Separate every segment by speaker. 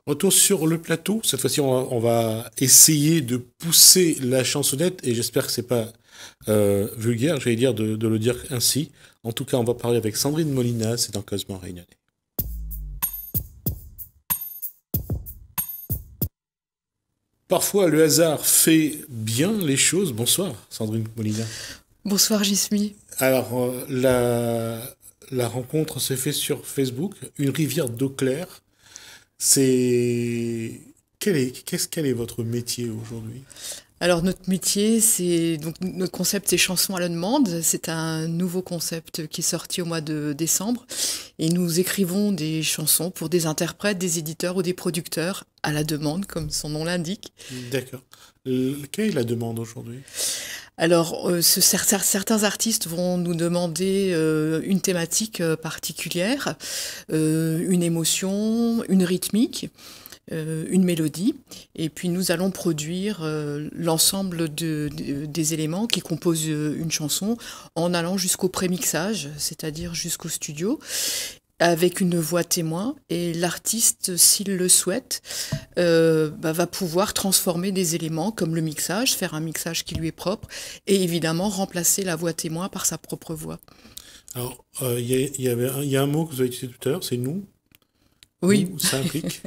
Speaker 1: Retour sur le plateau. Cette fois-ci, on va essayer de pousser la chansonnette et j'espère que c'est pas vulgaire, j'allais dire de le dire ainsi. En tout cas, on va parler avec Sandrine Molina, c'est dans Cosmo Réunionnais. Parfois, le hasard fait bien les choses. Bonsoir, Sandrine Molina.
Speaker 2: Bonsoir Gismi.
Speaker 1: Alors, la rencontre s'est faite sur Facebook, une rivière d'eau claire. C'est quel est votre métier aujourd'hui?
Speaker 2: Alors notre métier, c'est donc notre concept, c'est chansons à la demande. C'est un nouveau concept qui est sorti au mois de décembre et nous écrivons des chansons pour des interprètes, des éditeurs ou des producteurs à la demande, comme son nom l'indique.
Speaker 1: D'accord. Quelle est la demande aujourd'hui?
Speaker 2: Alors certains artistes vont nous demander une thématique particulière, une émotion, une rythmique. Une mélodie, et puis nous allons produire l'ensemble des éléments qui composent une chanson en allant jusqu'au prémixage, c'est-à-dire jusqu'au studio, avec une voix témoin, et l'artiste, s'il le souhaite, va pouvoir transformer des éléments comme le mixage, faire un mixage qui lui est propre, et évidemment remplacer la voix témoin par sa propre voix.
Speaker 1: Alors, il y a un mot que vous avez utilisé tout à l'heure, c'est nous.
Speaker 2: Oui,
Speaker 1: Nous, ça implique.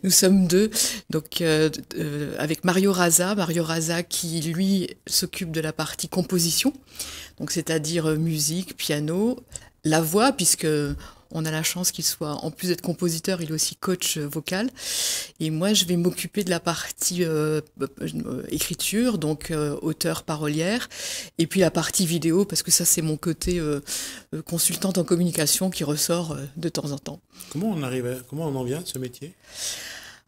Speaker 2: nous sommes deux, donc avec Mario Raza qui lui s'occupe de la partie composition, donc c'est-à-dire musique, piano, la voix, puisque on a la chance qu'il soit, en plus d'être compositeur, il est aussi coach vocal. Et moi, je vais m'occuper de la partie écriture, donc auteur parolière, et puis la partie vidéo, parce que ça, c'est mon côté consultante en communication qui ressort de temps en temps.
Speaker 1: Comment on en vient à ce métier?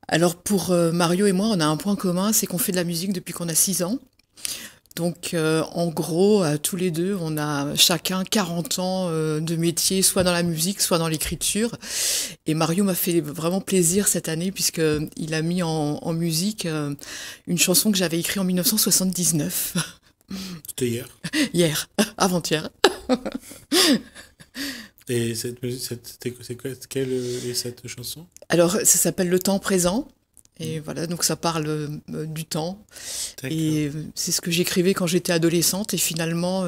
Speaker 2: Alors pour Mario et moi, on a un point commun, c'est qu'on fait de la musique depuis qu'on a 6 ans. Donc en gros, tous les deux, on a chacun 40 ans de métier, soit dans la musique, soit dans l'écriture. Et Mario m'a fait vraiment plaisir cette année, puisqu'il a mis en musique une chanson que j'avais écrite en 1979.
Speaker 1: C'était hier.
Speaker 2: Hier, avant-hier.
Speaker 1: Et quelle est cette chanson?
Speaker 2: Alors ça s'appelle Le temps présent. Et voilà, donc ça parle du temps.
Speaker 1: D'accord.
Speaker 2: Et c'est ce que j'écrivais quand j'étais adolescente. Et finalement,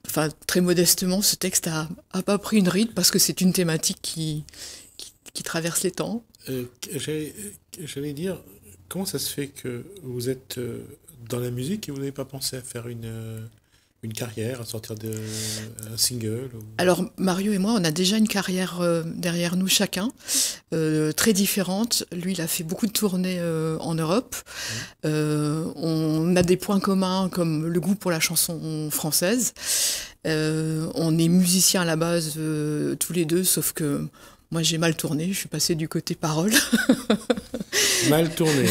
Speaker 2: enfin, très modestement, ce texte a pas pris une ride parce que c'est une thématique qui traverse les temps.
Speaker 1: Euh, j'allais j'allais dire, comment ça se fait que vous êtes dans la musique et vous n'avez pas pensé à faire une carrière, à sortir un single
Speaker 2: Alors, Mario et moi, on a déjà une carrière derrière nous chacun, très différente. Lui, il a fait beaucoup de tournées en Europe. On a des points communs comme le goût pour la chanson française. On est musiciens à la base tous les deux, sauf que moi, j'ai mal tourné. Je suis passée du côté parole.
Speaker 1: Mal tourné.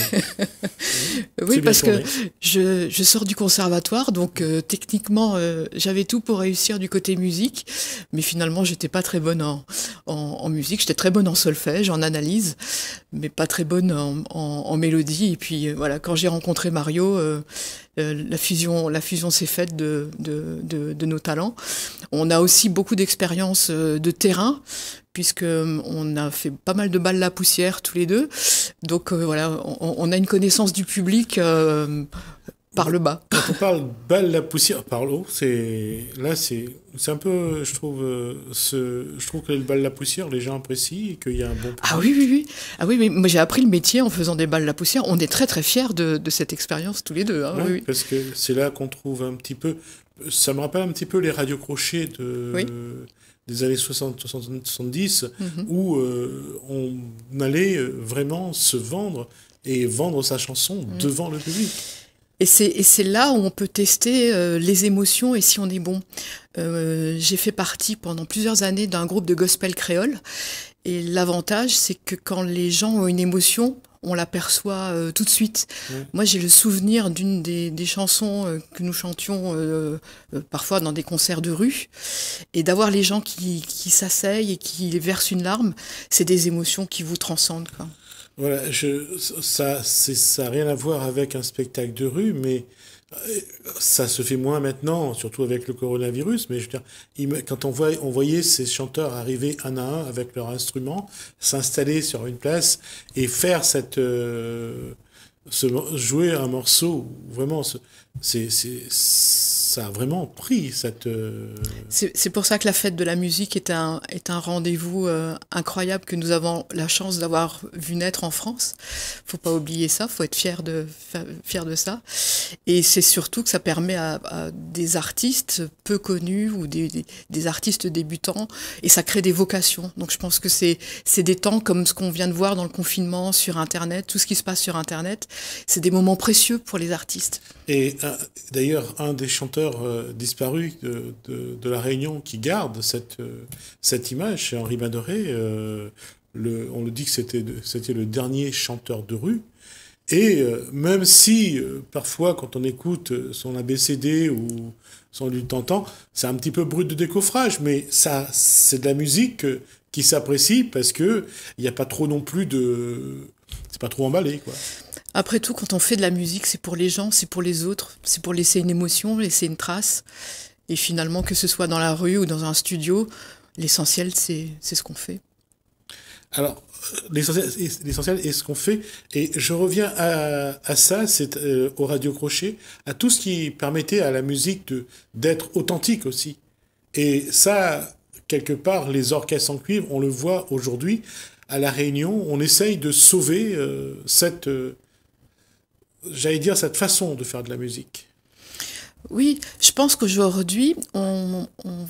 Speaker 2: Oui,
Speaker 1: C'est bien
Speaker 2: parce que
Speaker 1: tourné.
Speaker 2: je sors du conservatoire, donc techniquement, j'avais tout pour réussir du côté musique, mais finalement, j'étais pas très bonne en musique. J'étais très bonne en solfège, en analyse, mais pas très bonne en mélodie. Et puis voilà, quand j'ai rencontré Mario, la fusion s'est faite de nos talents. On a aussi beaucoup d'expérience de terrain, puisque on a fait pas mal de balles la poussière tous les deux. Donc voilà, on a une connaissance du public par le bas.
Speaker 1: Quand on parle balle la poussière par l'eau, c'est un peu, je trouve, je trouve que le balle la poussière, les gens apprécient et qu'il y a un bon
Speaker 2: Ah oui,
Speaker 1: public.
Speaker 2: oui, oui. Ah oui, mais moi j'ai appris le métier en faisant des balles la poussière. On est très très fiers de cette expérience tous les deux. Hein,
Speaker 1: Ouais,
Speaker 2: oui,
Speaker 1: parce que c'est là qu'on trouve un petit peu. Ça me rappelle un petit peu les radios crochets
Speaker 2: oui.
Speaker 1: des années 60, 60, 70,
Speaker 2: Mhm.
Speaker 1: où on allait vraiment se vendre et vendre sa chanson devant le public.
Speaker 2: Et c'est là où on peut tester les émotions et si on est bon. J'ai fait partie pendant plusieurs années d'un groupe de gospel créole. Et l'avantage, c'est que quand les gens ont une émotion, on l'aperçoit tout de suite.
Speaker 1: Ouais.
Speaker 2: Moi, j'ai le souvenir d'une des chansons que nous chantions parfois dans des concerts de rue. Et d'avoir les gens qui s'asseyent et qui versent une larme, c'est des émotions qui vous transcendent, quoi.
Speaker 1: Voilà, ça a rien à voir avec un spectacle de rue, mais Ça se fait moins maintenant, surtout avec le coronavirus, mais je veux dire, quand on voyait ces chanteurs arriver un à un avec leur instrument, s'installer sur une place et faire jouer un morceau, vraiment, ça a vraiment pris cette...
Speaker 2: C'est pour ça que la fête de la musique est un rendez-vous incroyable que nous avons la chance d'avoir vu naître en France. Faut pas oublier ça, faut être fier de ça. Et c'est surtout que ça permet à des artistes peu connus ou des artistes débutants, et ça crée des vocations. Donc je pense que c'est des temps comme ce qu'on vient de voir dans le confinement sur Internet, tout ce qui se passe sur Internet, c'est des moments précieux pour les artistes.
Speaker 1: Et d'ailleurs, un des chanteurs disparus de La Réunion qui garde cette image, c'est Henri Madoré. On le dit que c'était le dernier chanteur de rue. Et même si, parfois, quand on écoute son ABCD ou son lutte tentant, c'est un petit peu brut de décoffrage, mais ça, c'est de la musique qui s'apprécie parce que il n'y a pas trop non plus c'est pas trop emballé, quoi.
Speaker 2: Après tout, quand on fait de la musique, c'est pour les gens, c'est pour les autres, c'est pour laisser une émotion, laisser une trace. Et finalement, que ce soit dans la rue ou dans un studio, l'essentiel, c'est ce qu'on fait.
Speaker 1: Alors, l'essentiel est ce qu'on fait. Et je reviens à ça, c'est au Radio Crochet, à tout ce qui permettait à la musique d'être authentique aussi. Et ça, quelque part, les orchestres en cuivre, on le voit aujourd'hui, à La Réunion, on essaye de sauver j'allais dire, cette façon de faire de la musique.
Speaker 2: Oui, je pense qu'aujourd'hui, on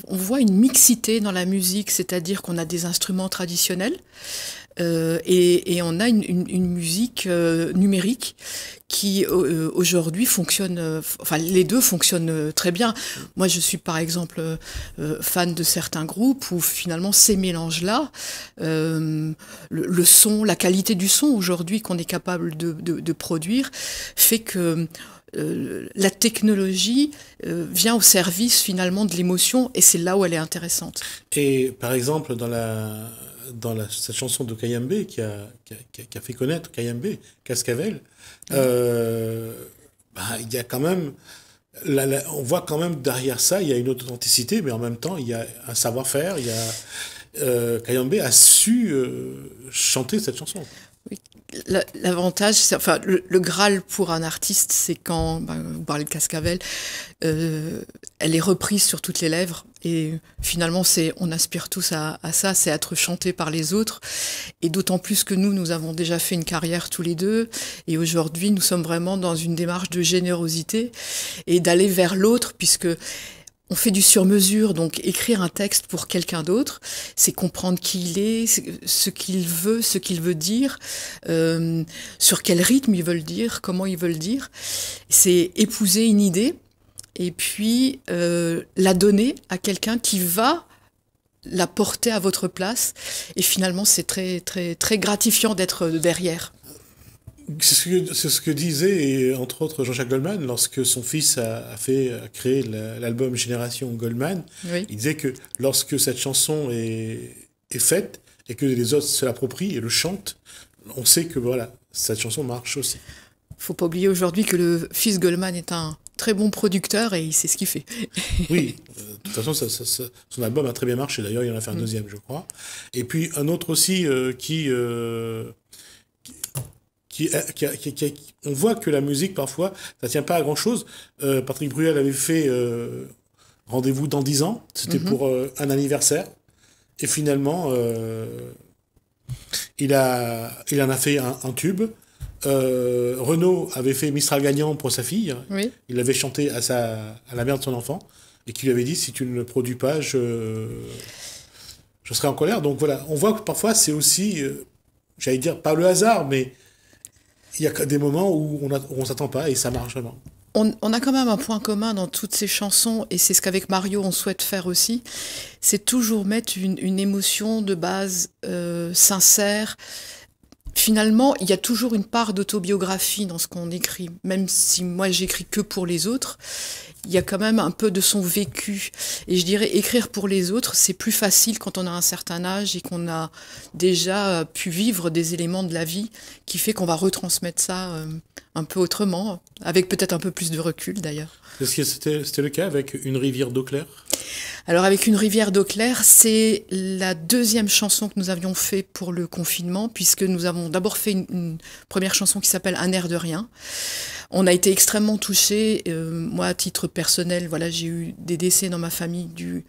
Speaker 2: voit une mixité dans la musique, c'est-à-dire qu'on a des instruments traditionnels et on a une musique numérique qui aujourd'hui fonctionne, enfin les deux fonctionnent très bien. Moi, je suis par exemple fan de certains groupes où finalement ces mélanges-là, le son, la qualité du son aujourd'hui qu'on est capable de produire, fait que la technologie vient au service finalement de l'émotion, et c'est là où elle est intéressante.
Speaker 1: Et par exemple, cette chanson de Kayambé qui a fait connaître Kayambé, Cascavel, il y a quand même, on voit quand même derrière ça, il y a une authenticité, mais en même temps, il y a un savoir-faire. Kayambé a su chanter cette chanson.
Speaker 2: Oui. L'avantage, enfin, le Graal pour un artiste, c'est quand, vous parlez de Cascavel, elle est reprise sur toutes les lèvres, et finalement, on aspire tous à ça, c'est être chanté par les autres, et d'autant plus que nous avons déjà fait une carrière tous les deux, et aujourd'hui, nous sommes vraiment dans une démarche de générosité, et d'aller vers l'autre, puisque on fait du sur-mesure, donc écrire un texte pour quelqu'un d'autre, c'est comprendre qui il est, ce qu'il veut dire, sur quel rythme il veut le dire, comment il veut le dire. C'est épouser une idée et puis la donner à quelqu'un qui va la porter à votre place. Et finalement, c'est très, très, très gratifiant d'être derrière.
Speaker 1: C'est ce que disait, entre autres, Jean-Jacques Goldman, lorsque son fils a créé l'album Génération Goldman.
Speaker 2: Oui.
Speaker 1: Il disait que lorsque cette chanson est faite et que les autres se l'approprient et le chantent, on sait que voilà, cette chanson marche aussi.
Speaker 2: Faut pas oublier aujourd'hui que le fils Goldman est un très bon producteur et il sait ce qu'il fait.
Speaker 1: Oui, de toute façon, son album a très bien marché. D'ailleurs, il en a fait un deuxième, je crois. Et puis un autre aussi on voit que la musique, parfois, ça tient pas à grand-chose. Patrick Bruel avait fait Rendez-vous dans 10 ans. C'était pour un anniversaire. Et finalement, il en a fait un tube. Renaud avait fait Mistral gagnant pour sa fille.
Speaker 2: Oui.
Speaker 1: Il l'avait chanté à la mère de son enfant. Et qui lui avait dit, si tu ne le produis pas, je serai en colère. Donc voilà, on voit que parfois, c'est aussi, j'allais dire, pas le hasard, mais il y a des moments où on s'attend pas et ça marche vraiment.
Speaker 2: On a quand même un point commun dans toutes ces chansons, et c'est ce qu'avec Mario on souhaite faire aussi, c'est toujours mettre une émotion de base sincère, Finalement, il y a toujours une part d'autobiographie dans ce qu'on écrit. Même si moi, j'écris que pour les autres, il y a quand même un peu de son vécu. Et je dirais, écrire pour les autres, c'est plus facile quand on a un certain âge et qu'on a déjà pu vivre des éléments de la vie qui fait qu'on va retransmettre ça un peu autrement, avec peut-être un peu plus de recul d'ailleurs.
Speaker 1: Est-ce que c'était le cas avec Une rivière d'eau claire?
Speaker 2: Alors avec Une rivière d'eau claire, c'est la deuxième chanson que nous avions fait pour le confinement, puisque nous avons d'abord fait une première chanson qui s'appelle Un air de rien. On a été extrêmement touchés. Moi, à titre personnel, voilà, j'ai eu des décès dans ma famille du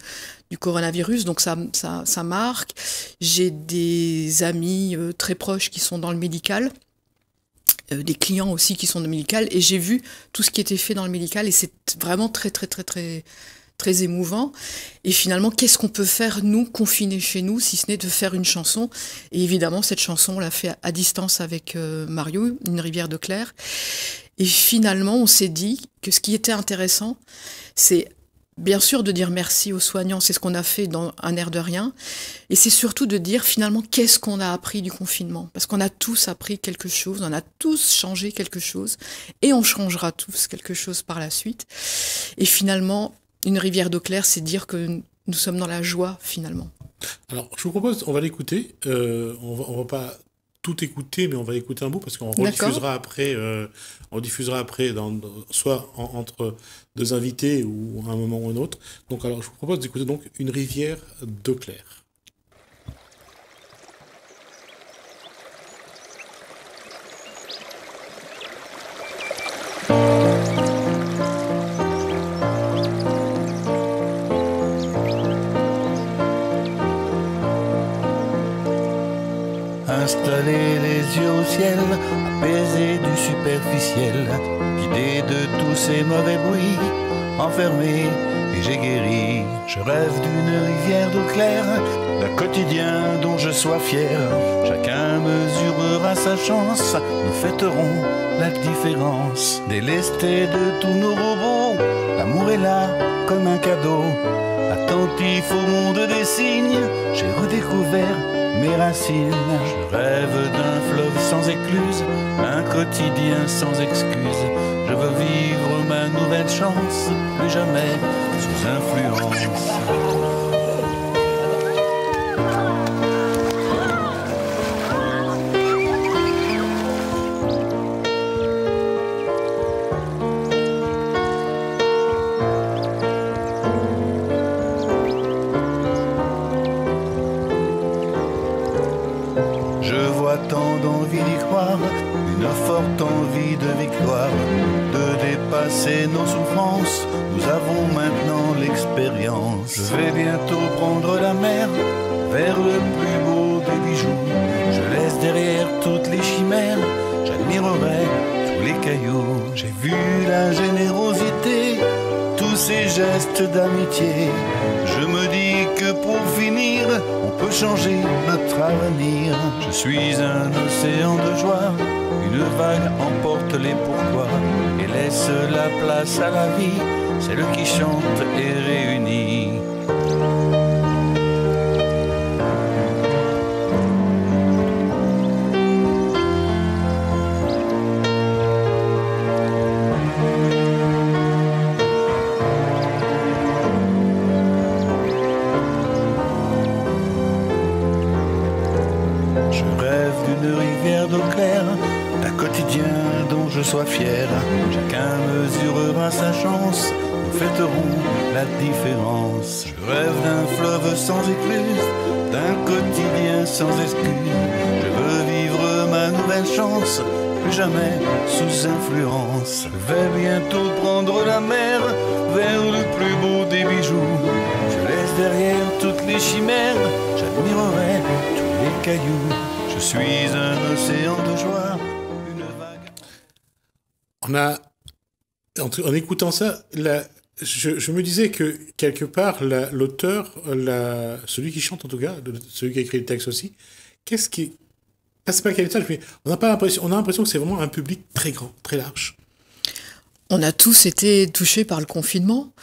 Speaker 2: coronavirus, donc ça marque. J'ai des amis très proches qui sont dans le médical. Des clients aussi qui sont dans le médical, et j'ai vu tout ce qui était fait dans le médical, et c'est vraiment très émouvant. Et finalement, qu'est-ce qu'on peut faire, nous, confinés chez nous, si ce n'est de faire une chanson? Et évidemment, cette chanson, on l'a fait à distance avec Mario, Une rivière d'eau claire. Et finalement, on s'est dit que ce qui était intéressant, c'est bien sûr de dire merci aux soignants, c'est ce qu'on a fait dans Un air de rien, et c'est surtout de dire finalement qu'est-ce qu'on a appris du confinement, parce qu'on a tous appris quelque chose, on a tous changé quelque chose, et on changera tous quelque chose par la suite. Et finalement, Une rivière d'eau claire, c'est dire que nous sommes dans la joie finalement.
Speaker 1: Alors, je vous propose, on va l'écouter. On va pas tout écouter, mais on va écouter un bout parce qu'on rediffusera après. On diffusera après, soit entre deux invités ou à un moment ou un autre. Donc, alors, je vous propose d'écouter donc Une rivière d'eau claire.
Speaker 3: Installer les yeux au ciel, apaisé du superficiel, guidé de tous ces mauvais bruits, enfermé et j'ai guéri. Je rêve d'une rivière d'eau claire, d'un quotidien dont je sois fier. Chacun mesurera sa chance, nous fêterons la différence. Délesté de tous nos robots, l'amour est là comme un cadeau. Attentif au monde des signes, j'ai redécouvert mes racines. Je rêve d'un fleuve sans écluse, un quotidien sans excuse. Je veux vivre ma nouvelle chance, plus jamais sous influence. Tant d'envie d'y croire, une forte envie de victoire, de dépasser nos souffrances. Nous avons maintenant l'expérience. Je vais bientôt prendre la mer vers le plus beau des bijoux. Je laisse derrière toutes les chimères, j'admirerai tous les cailloux. J'ai vu la générosité, tous ces gestes d'amitié. Je me dis que pour finir, on peut changer notre avenir. Je suis un océan de joie, une vague emporte les pourquoi et laisse la place à la vie, celle qui chante et réunit. Je sois fier, chacun mesurera sa chance, nous fêterons la différence. Je rêve d'un fleuve sans écluse, d'un quotidien sans excuse. Je veux vivre ma nouvelle chance, plus jamais sous influence. Je vais bientôt prendre la mer vers le plus beau des bijoux. Je laisse derrière toutes les chimères, j'admirerai tous les cailloux. Je suis un océan de joie.
Speaker 1: En écoutant ça, je me disais que quelque part, l'auteur, celui qui chante en tout cas, celui qui a écrit le texte aussi, qu'est-ce qui... C'est pas quel message, mais on a l'impression que c'est vraiment un public très grand, très large.
Speaker 2: On a tous été touchés par le confinement,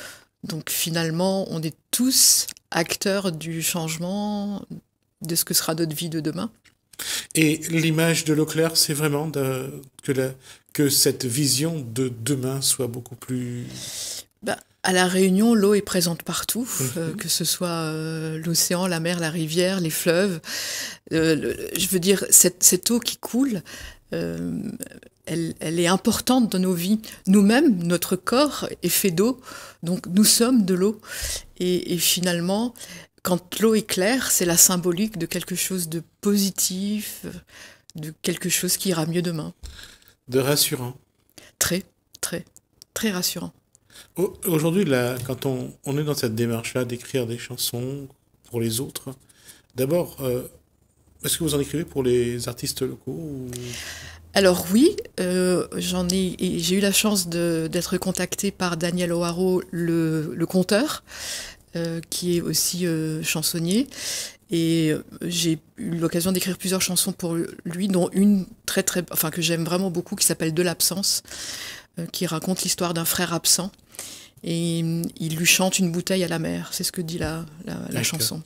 Speaker 2: donc finalement, on est tous acteurs du changement de ce que sera notre vie de demain.
Speaker 1: Et l'image de l'eau claire, c'est vraiment que cette vision de demain soit beaucoup plus...
Speaker 2: À La Réunion, l'eau est présente partout, que ce soit l'océan, la mer, la rivière, les fleuves. Je veux dire, cette eau qui coule, elle est importante dans nos vies. Nous-mêmes, notre corps est fait d'eau, donc nous sommes de l'eau. Et finalement, quand l'eau est claire, c'est la symbolique de quelque chose de positif, de quelque chose qui ira mieux demain.
Speaker 1: De rassurant.
Speaker 2: Très, très, très rassurant.
Speaker 1: Aujourd'hui, quand on est dans cette démarche-là d'écrire des chansons pour les autres, d'abord, est-ce que vous en écrivez pour les artistes locaux ou...
Speaker 2: Alors oui, j'ai eu la chance d'être contactée par Daniel O'Haraud, le conteur, qui est aussi chansonnier. Et j'ai eu l'occasion d'écrire plusieurs chansons pour lui, dont une que j'aime vraiment beaucoup, qui s'appelle De l'absence, qui raconte l'histoire d'un frère absent. Et il lui chante une bouteille à la mer, c'est ce que dit la chanson.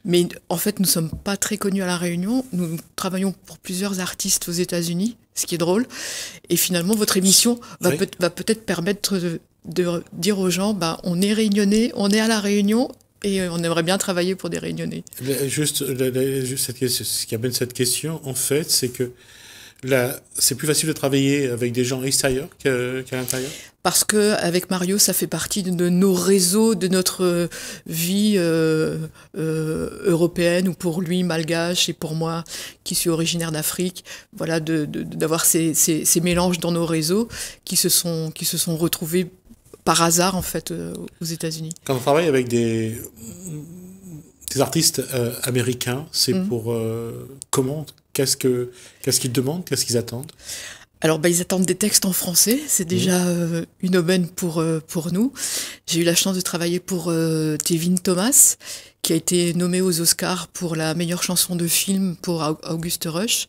Speaker 2: Mais en fait, nous ne sommes pas très connus à La Réunion. Nous travaillons pour plusieurs artistes aux États-Unis, ce qui est drôle. Et finalement, votre émission va peut-être permettre de dire aux gens, on est réunionnais, on est à La Réunion, et on aimerait bien travailler pour des Réunionnais.
Speaker 1: Juste ce qui amène cette question, en fait, c'est que c'est plus facile de travailler avec des gens extérieurs qu'à l'intérieur.
Speaker 2: Parce que avec Mario, ça fait partie de nos réseaux, de notre vie européenne, ou pour lui malgache, et pour moi qui suis originaire d'Afrique, voilà, d'avoir ces mélanges dans nos réseaux qui se sont retrouvés par hasard en fait aux États-Unis.
Speaker 1: Quand on travaille avec des artistes américains, c'est pour comment? Qu'est-ce qu'ils demandent? Qu'est-ce qu'ils attendent?
Speaker 2: Alors, ils attendent des textes en français. C'est déjà une aubaine pour nous. J'ai eu la chance de travailler pour Tevin Thomas, qui a été nommé aux Oscars pour la meilleure chanson de film pour August Rush.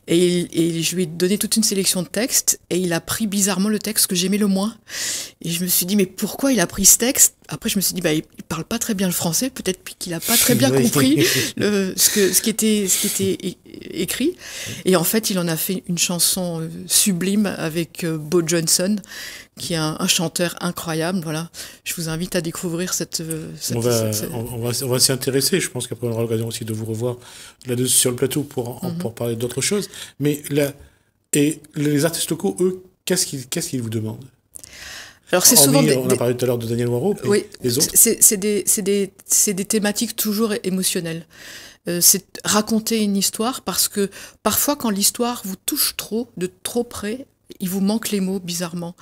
Speaker 2: Et je lui ai donné toute une sélection de textes, et il a pris bizarrement le texte que j'aimais le moins. Et je me suis dit, mais pourquoi il a pris ce texte? Après, je me suis dit, il parle pas très bien le français, peut-être qu'il a pas très bien compris ce qui était écrit. Et en fait, il en a fait une chanson sublime avec Bo Johnson, qui est un chanteur incroyable. Voilà. Je vous invite à découvrir
Speaker 1: on va s'y intéresser. Je pense qu'après, on aura l'occasion aussi de vous revoir là-dessus sur le plateau pour parler d'autres choses. Mais les artistes locaux, eux, qu'est-ce qu'ils vous demandent?
Speaker 2: Alors c'est souvent
Speaker 1: on a parlé tout à l'heure de Daniel O'Haraud,
Speaker 2: oui,
Speaker 1: les autres.
Speaker 2: C'est des thématiques toujours émotionnelles. C'est raconter une histoire, parce que parfois quand l'histoire vous touche de trop près, il vous manque les mots bizarrement,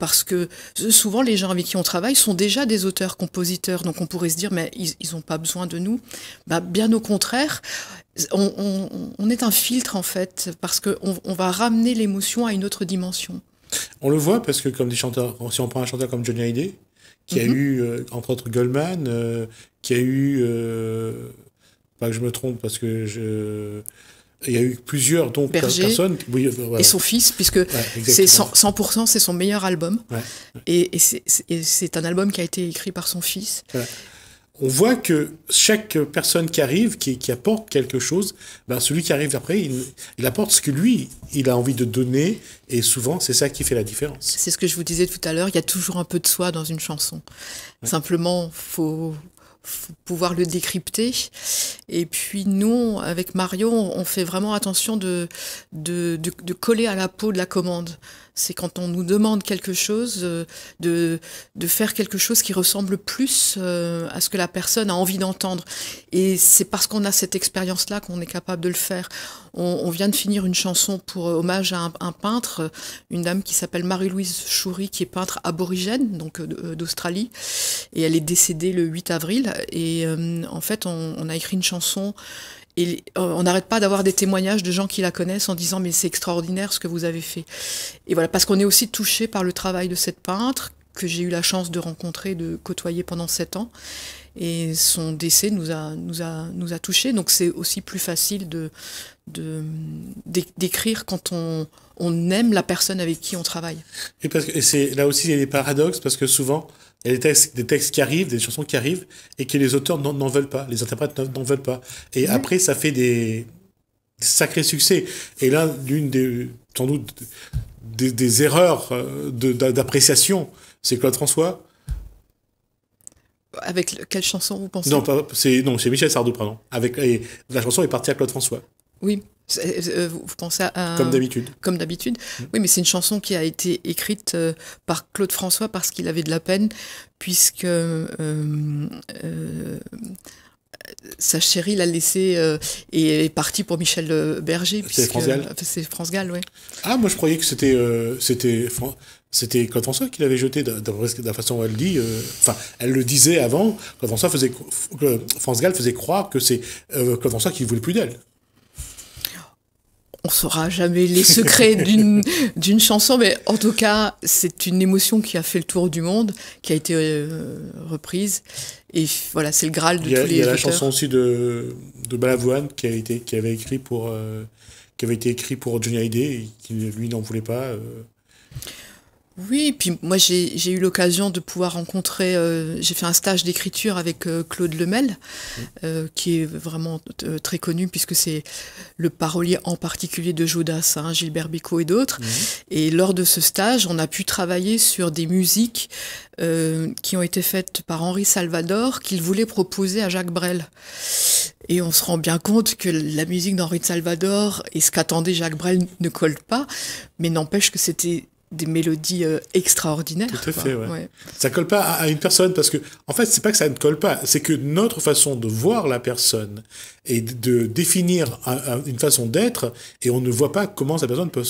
Speaker 2: parce que souvent les gens avec qui on travaille sont déjà des auteurs-compositeurs, donc on pourrait se dire mais ils ont pas besoin de nous. Bien au contraire, on est un filtre en fait, parce que on va ramener l'émotion à une autre dimension.
Speaker 1: On le voit parce que comme des chanteurs, si on prend un chanteur comme Johnny Hallyday, qui a eu entre autres Goldman, qui a eu pas que je me trompe parce que il y a eu plusieurs personnes. Oui, voilà.
Speaker 2: Et son fils, puisque c'est 100%, c'est son meilleur album. Ouais. Et c'est un album qui a été écrit par son fils. Ouais.
Speaker 1: On voit que chaque personne qui arrive, qui apporte quelque chose, celui qui arrive après, il apporte ce que lui, il a envie de donner, et souvent, c'est ça qui fait la différence.
Speaker 2: C'est ce que je vous disais tout à l'heure, il y a toujours un peu de soi dans une chanson. Ouais. Simplement, faut pouvoir le décrypter. Et puis nous, avec Mario, on fait vraiment attention de coller à la peau de la commande. C'est quand on nous demande quelque chose, de faire quelque chose qui ressemble plus à ce que la personne a envie d'entendre. Et c'est parce qu'on a cette expérience-là qu'on est capable de le faire. On vient de finir une chanson pour hommage à un peintre, une dame qui s'appelle Marie-Louise Choury, qui est peintre aborigène, donc d'Australie. Et elle est décédée le 8 avril. Et en fait, on a écrit une chanson. Et on n'arrête pas d'avoir des témoignages de gens qui la connaissent en disant « mais c'est extraordinaire ce que vous avez fait ». Et voilà, parce qu'on est aussi touché par le travail de cette peintre que j'ai eu la chance de rencontrer, de côtoyer pendant 7 ans. Et son décès nous a touchés. Donc c'est aussi plus facile d'écrire quand on aime la personne avec qui on travaille.
Speaker 1: Et c'est là aussi il y a des paradoxes, parce que souvent il y a des textes qui arrivent, des chansons qui arrivent, et que les auteurs n'en veulent pas, les interprètes n'en veulent pas. Et après, ça fait des sacrés succès. Et là, l'une des, sans doute, des erreurs d'appréciation, c'est Claude François.
Speaker 2: Avec quelle chanson vous pensez?
Speaker 1: Non, c'est Michel Sardou, pardon. Et la chanson est partie à Claude François.
Speaker 2: Oui. Vous pensez à...
Speaker 1: Comme d'habitude.
Speaker 2: Comme d'habitude. Oui, mais c'est une chanson qui a été écrite par Claude François parce qu'il avait de la peine, puisque sa chérie l'a laissé et est partie pour Michel Berger.
Speaker 1: C'est France Gall.
Speaker 2: C'est France Gall, oui.
Speaker 1: Ah, moi je croyais que c'était Claude François qui l'avait jeté, de la façon où elle dit. Enfin, elle le disait avant. France Gall faisait croire que c'est Claude François qui voulait plus d'elle.
Speaker 2: On saura jamais les secrets d'une chanson, mais en tout cas, c'est une émotion qui a fait le tour du monde, qui a été reprise. Et voilà, c'est le Graal de tous les auteurs. Il y a la
Speaker 1: chanson aussi de Balavoine qui avait été écrit pour Johnny Hallyday et qui lui n'en voulait pas.
Speaker 2: Oui, puis moi j'ai eu l'occasion de pouvoir rencontrer, j'ai fait un stage d'écriture avec Claude Lemel, qui est vraiment très connu puisque c'est le parolier en particulier de Jodas, hein, Gilbert Bécaud et d'autres. Et lors de ce stage, on a pu travailler sur des musiques qui ont été faites par Henri Salvador, qu'il voulait proposer à Jacques Brel. Et on se rend bien compte que la musique d'Henri Salvador et ce qu'attendait Jacques Brel ne collent pas, mais n'empêche que c'était des mélodies extraordinaires.
Speaker 1: Tout à fait, ouais. Ça colle pas à une personne parce que, en fait, c'est pas que ça ne colle pas, c'est que notre façon de voir la personne et de définir une façon d'être, et on ne voit pas comment cette personne peut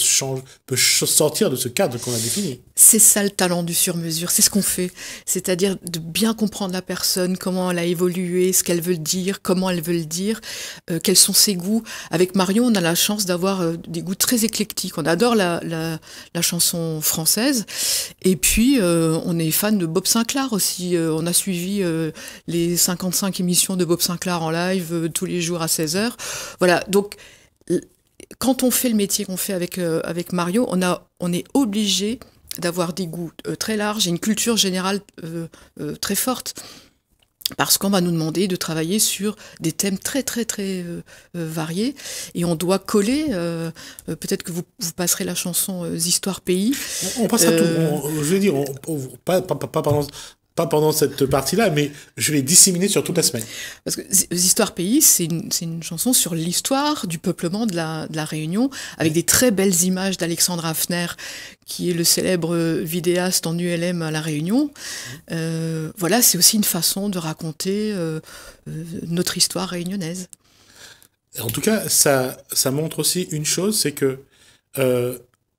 Speaker 1: sortir de ce cadre qu'on a défini.
Speaker 2: C'est ça le talent du sur-mesure, c'est ce qu'on fait. C'est-à-dire de bien comprendre la personne, comment elle a évolué, ce qu'elle veut dire, comment elle veut le dire, quels sont ses goûts. Avec Marion, on a la chance d'avoir des goûts très éclectiques. On adore la chanson française. Et puis, on est fan de Bob Sinclair aussi. On a suivi les 55 émissions de Bob Sinclair en live tous les jours à 16h. Voilà, donc quand on fait le métier qu'on fait avec Mario, on est obligé d'avoir des goûts très larges et une culture générale très forte. Parce qu'on va nous demander de travailler sur des thèmes très très très variés et on doit coller. Peut-être que vous passerez la chanson Histoires Pays.
Speaker 1: On passera tout. Je veux dire, pas pendant cette partie-là, mais je vais disséminer sur toute la semaine.
Speaker 2: Parce que Histoires Pays, c'est une chanson sur l'histoire du peuplement de la Réunion, avec des très belles images d'Alexandre Hafner, qui est le célèbre vidéaste en ULM à La Réunion. Voilà, c'est aussi une façon de raconter notre histoire réunionnaise.
Speaker 1: En tout cas, ça montre aussi une chose, c'est que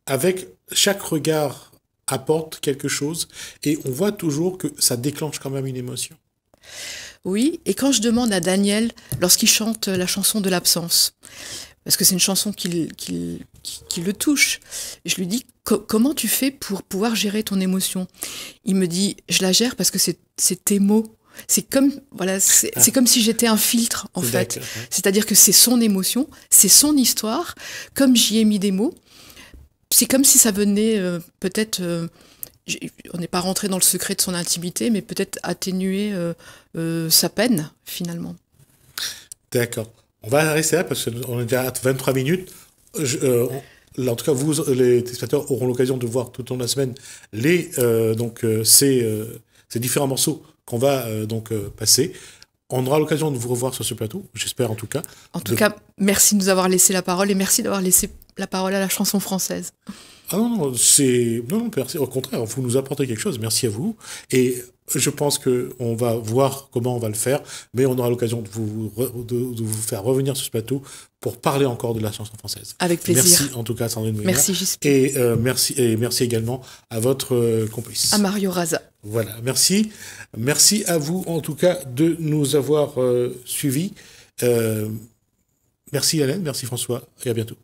Speaker 1: avec chaque regard apporte quelque chose, et on voit toujours que ça déclenche quand même une émotion.
Speaker 2: Oui, et quand je demande à Daniel, lorsqu'il chante la chanson de l'absence, parce que c'est une chanson qui le touche, je lui dis comment tu fais pour pouvoir gérer ton émotion? Il me dit, je la gère parce que c'est tes mots. C'est comme comme si j'étais un filtre en fait. Ouais. C'est-à-dire que c'est son émotion, c'est son histoire, comme j'y ai mis des mots. C'est comme si ça venait peut-être, on n'est pas rentré dans le secret de son intimité, mais peut-être atténuer sa peine, finalement. D'accord.
Speaker 1: On va rester là parce qu'on est déjà à 23 minutes. En tout cas, vous, les téléspectateurs, auront l'occasion de voir tout au long de la semaine ces différents morceaux qu'on va passer. On aura l'occasion de vous revoir sur ce plateau, j'espère en tout cas.
Speaker 2: En tout cas, merci de nous avoir laissé la parole et merci d'avoir laissé la parole à la chanson française.
Speaker 1: Ah non, merci. Au contraire, vous nous apportez quelque chose. Merci à vous. Et je pense qu'on va voir comment on va le faire, mais on aura l'occasion de vous faire revenir sur ce plateau pour parler encore de la chanson française.
Speaker 2: Avec plaisir.
Speaker 1: Merci en tout cas, Sandrine Molina.
Speaker 2: Merci, Gisp.
Speaker 1: Et merci également à votre complice.
Speaker 2: À Mario Raza.
Speaker 1: Voilà, merci. Merci à vous, en tout cas, de nous avoir suivis. Merci Hélène, merci François, et à bientôt.